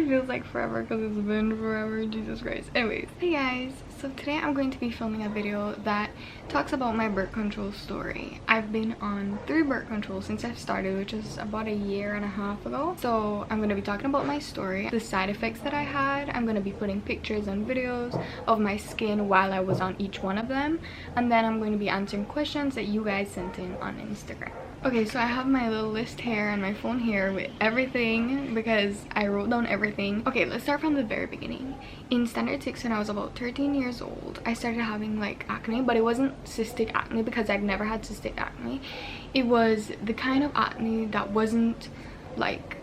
it feels like forever because it's been forever. Jesus Christ. Anyways, hey guys, so today I'm going to be filming a video that talks about my birth control story. I've been on 3 birth controls since I've started, which is about a year and a half ago. So I'm going to be talking about my story, the side effects that I had. I'm going to be putting pictures and videos of my skin while I was on each one of them, and then I'm going to be answering questions that you guys sent in on Instagram. Okay, so I have my little list here and my phone here with everything because I wrote down everything. Okay, let's start from the very beginning. In standard 6, when I was about 13 years old, I started having like acne, but it wasn't cystic acne because I'd never had cystic acne. It was the kind of acne that wasn't like,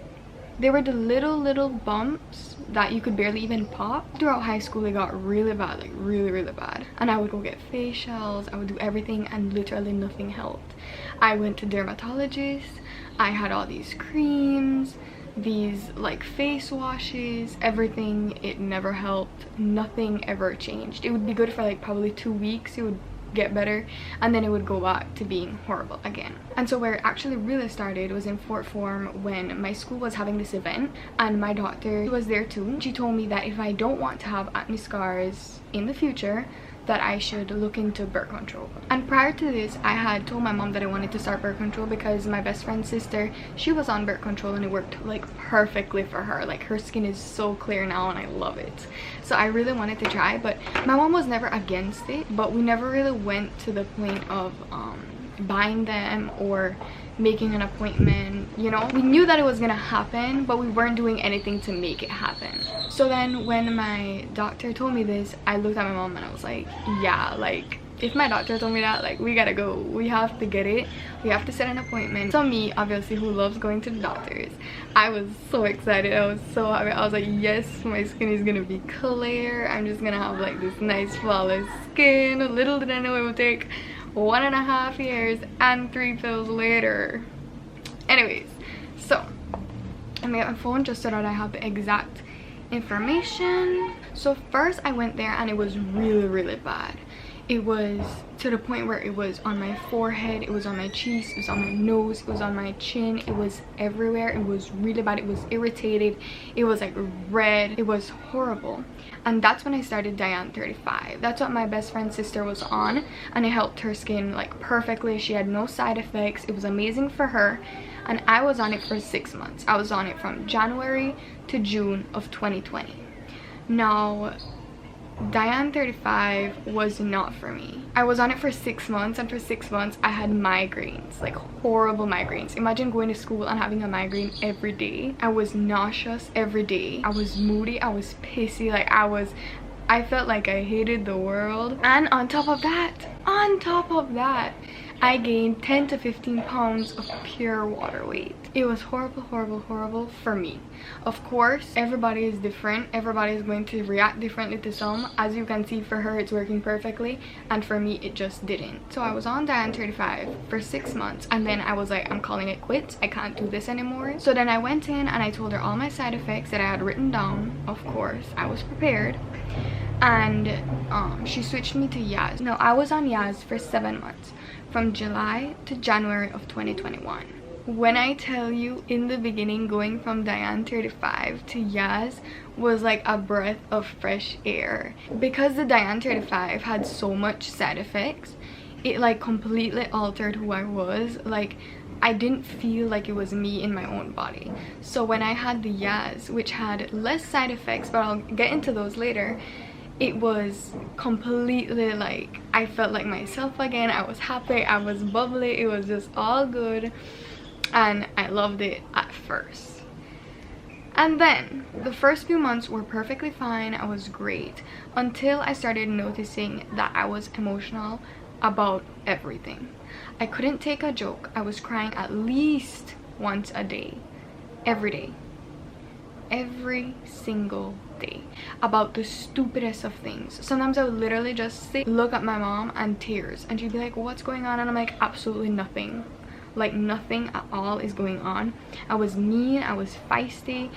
they were the little bumps that you could barely even pop. Throughout high school it got really bad, like really bad, and I would go get facials, I would do everything, and literally nothing helped. I went to dermatologists, I had all these creams, these like face washes, everything. It never helped. Nothing ever changed. It would be good for like probably 2 weeks, it would get better, and then it would go back to being horrible again. And so where it actually really started was in 4th form, when my school was having this event and my doctor was there too. She told me that if I don't want to have acne scars in the future, that I should look into birth control. And prior to this, I had told my mom that I wanted to start birth control because my best friend's sister, she was on birth control and it worked like perfectly for her. Like her skin is so clear now and I love it. So I really wanted to try, but my mom was never against it, but we never really went to the point of buying them or making an appointment, you know. We knew that it was gonna happen, but we weren't doing anything to make it happen. So then when my doctor told me this, I looked at my mom and I was like, yeah, like if my doctor told me that, like we gotta go, we have to get it, we have to set an appointment. So me, obviously, who loves going to the doctors, I was so excited, I was so happy. I was like, yes, my skin is gonna be clear, I'm just gonna have like this nice flawless skin. Little did I know it would take 1.5 years and 3 pills later. Anyways, so let me get my phone just so that I have the exact information. So first I went there and it was really bad. It was to the point where it was on my forehead, it was on my cheeks, it was on my nose, it was on my chin, it was everywhere. It was really bad. It was irritated, it was like red, it was horrible. And that's when I started Diane 35. That's what my best friend's sister was on, and it helped her skin like perfectly. She had no side effects. It was amazing for her, and I was on it for 6 months. I was on it from January to June of 2020. Now Diane 35 was not for me. I was on it for 6 months, and for 6 months I had migraines, like horrible migraines. Imagine going to school and having a migraine every day. I was nauseous every day. I was moody, I was pissy, like I felt like I hated the world. And on top of that, I gained 10 to 15 pounds of pure water weight. It was horrible for me. Of course, everybody is different. Everybody is going to react differently to some. As you can see, for her it's working perfectly, and for me it just didn't. So I was on Diane 35 for 6 months, and then I was like, I'm calling it quits. I can't do this anymore. So then I went in and I told her all my side effects that I had written down. Of course, I was prepared. And she switched me to Yaz. No, I was on Yaz for 7 months, from July to January of 2021. When I tell you, in the beginning, going from Diane 35 to Yaz was like a breath of fresh air. Because the Diane 35 had so much side effects, it like completely altered who I was. Like I didn't feel like it was me in my own body. So when I had the Yaz, which had less side effects, but I'll get into those later, it was completely like I felt like myself again. I was happy, I was bubbly, it was just all good, and I loved it at first. And then the first few months were perfectly fine. I was great until I started noticing that I was emotional about everything. I couldn't take a joke. I was crying at least once a day, every single day, about the stupidest of things. Sometimes I would literally just sit, look at my mom, and tears, and she'd be like, what's going on? And I'm like, absolutely nothing. Like nothing at all is going on. I was mean, I was feisty.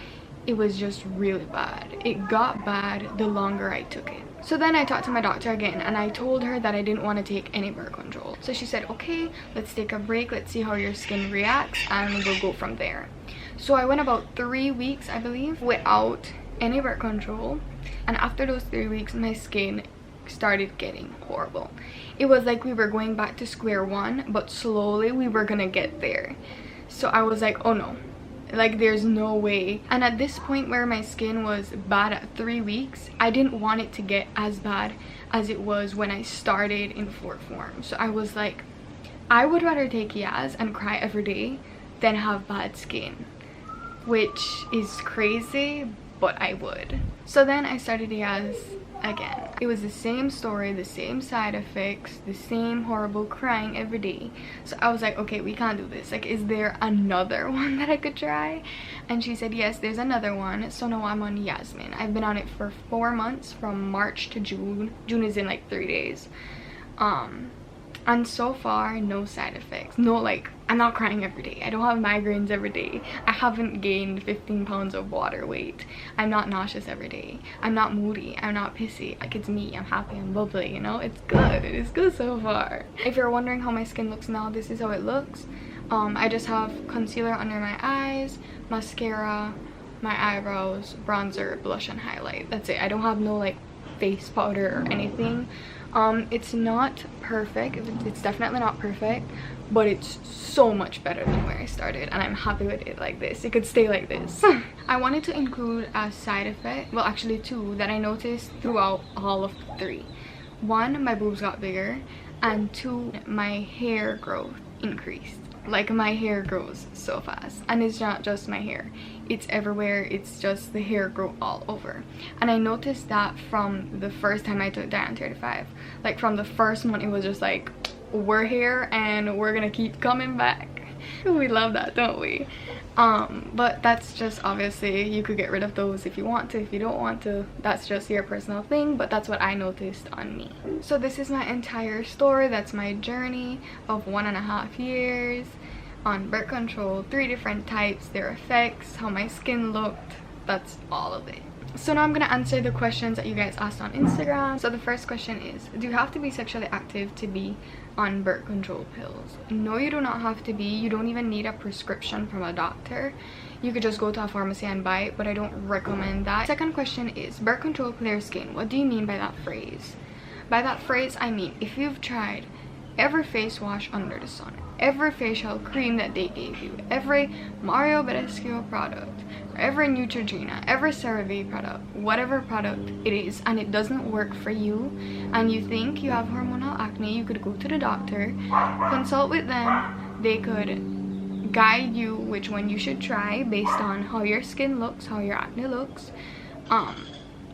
It was just really bad. It got bad the longer I took it. So then I talked to my doctor again, and I told her that I didn't want to take any birth control. So she said, okay, let's take a break, let's see how your skin reacts, and we'll go from there. So I went about 3 weeks, I believe, without any birth control, and after those 3 weeks my skin started getting horrible. It was like we were going back to square one, but slowly we were gonna get there. So I was like, oh no, like there's no way. And at this point where my skin was bad at 3 weeks, I didn't want it to get as bad as it was when I started in 4th form. So I was like, I would rather take Yaz and cry every day than have bad skin, which is crazy, but I would. So then I started Yaz again. It was the same story, the same side effects, the same horrible crying every day. So I was like, okay, we can't do this. Like, is there another one that I could try? And she said, yes, there's another one. So now I'm on Yasmin. I've been on it for 4 months, from March to June. June is in like 3 days. And so far, no side effects. No, like, I'm not crying every day. I don't have migraines every day. I haven't gained 15 pounds of water weight. I'm not nauseous every day. I'm not moody. I'm not pissy. Like, it's me. I'm happy. I'm bubbly, you know? It's good. It's good so far. If you're wondering how my skin looks now, this is how it looks. I just have concealer under my eyes, mascara, my eyebrows, bronzer, blush, and highlight. That's it. I don't have no, like, face powder or anything. It's not perfect. It's definitely not perfect, but it's so much better than where I started, and I'm happy with it like this. It could stay like this. I wanted to include a side effect, well actually 2, that I noticed throughout all of 3. 1, my boobs got bigger, and 2, my hair growth increased. Like, my hair grows so fast, and it's not just my hair, it's everywhere. It's just the hair grow all over. And I noticed that from the first time I took Diane 35. Like, from the first month, it was just like, we're here and we're gonna keep coming back. We love that, don't we? But that's just, obviously you could get rid of those if you want to. If you don't want to, that's just your personal thing, but that's what I noticed on me. So this is my entire story. That's my journey of 1.5 years on birth control, 3 different types, their effects, how my skin looked. That's all of it. So now I'm gonna answer the questions that you guys asked on Instagram. So the first question is, do you have to be sexually active to be on birth control pills? No, you do not have to be. You don't even need a prescription from a doctor. You could just go to a pharmacy and buy it, but I don't recommend that. Second question is, birth control clear skin. What do you mean by that phrase? By that phrase, I mean, if you've tried every face wash under the sun, every facial cream that they gave you, every Mario Badescu product, every Neutrogena, every CeraVe product, whatever product it is, and it doesn't work for you, and you think you have hormonal acne, you could go to the doctor, consult with them. They could guide you which one you should try based on how your skin looks, how your acne looks,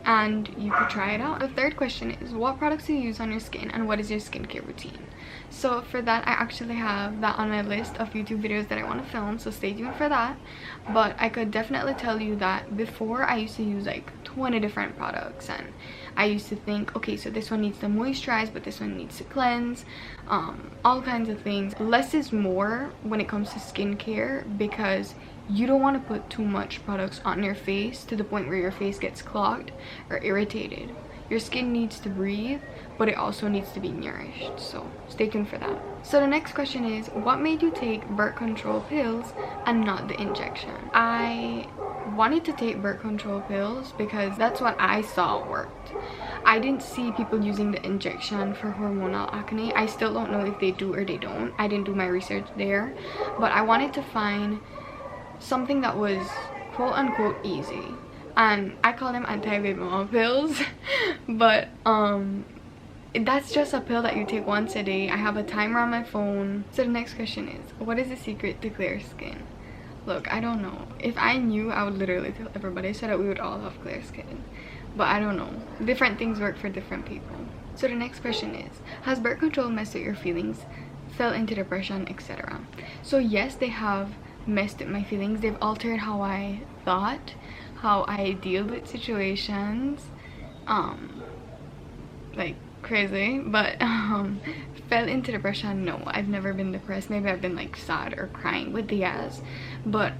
and you could try it out. The third question is, what products do you use on your skin, and what is your skincare routine? So for that, I actually have that on my list of YouTube videos that I want to film, so stay tuned for that. But I could definitely tell you that before, I used to use like 20 different products, and I used to think, okay, so this one needs to moisturize, but this one needs to cleanse, all kinds of things. Less is more when it comes to skincare, because you don't want to put too much products on your face to the point where your face gets clogged or irritated. Your skin needs to breathe, but it also needs to be nourished, so stay tuned for that. So the next question is, what made you take birth control pills and not the injection? I wanted to take birth control pills because that's what I saw worked. I didn't see people using the injection for hormonal acne. I still don't know if they do or they don't. I didn't do my research there, but I wanted to find something that was quote unquote easy, and I call them anti-baby mama pills. But that's just a pill that you take once a day. I have a timer on my phone. So the next question is, what is the secret to clear skin? Look, I don't know. If I knew, I would literally tell everybody so that we would all have clear skin, but I don't know. Different things work for different people. So the next question is, has birth control messed with your feelings, fell into depression, etc.? So yes, they have messed with my feelings. They've altered how I thought, how I deal with situations, like crazy. But fell into depression, no, I've never been depressed. Maybe I've been like sad or crying with the ass, but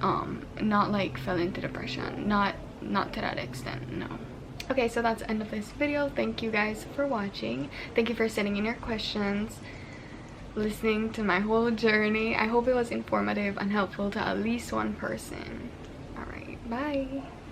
not like fell into depression, not to that extent, no. Okay, so that's the end of this video. Thank you guys for watching. Thank you for sending in your questions, listening to my whole journey. I hope it was informative and helpful to at least one person. Bye.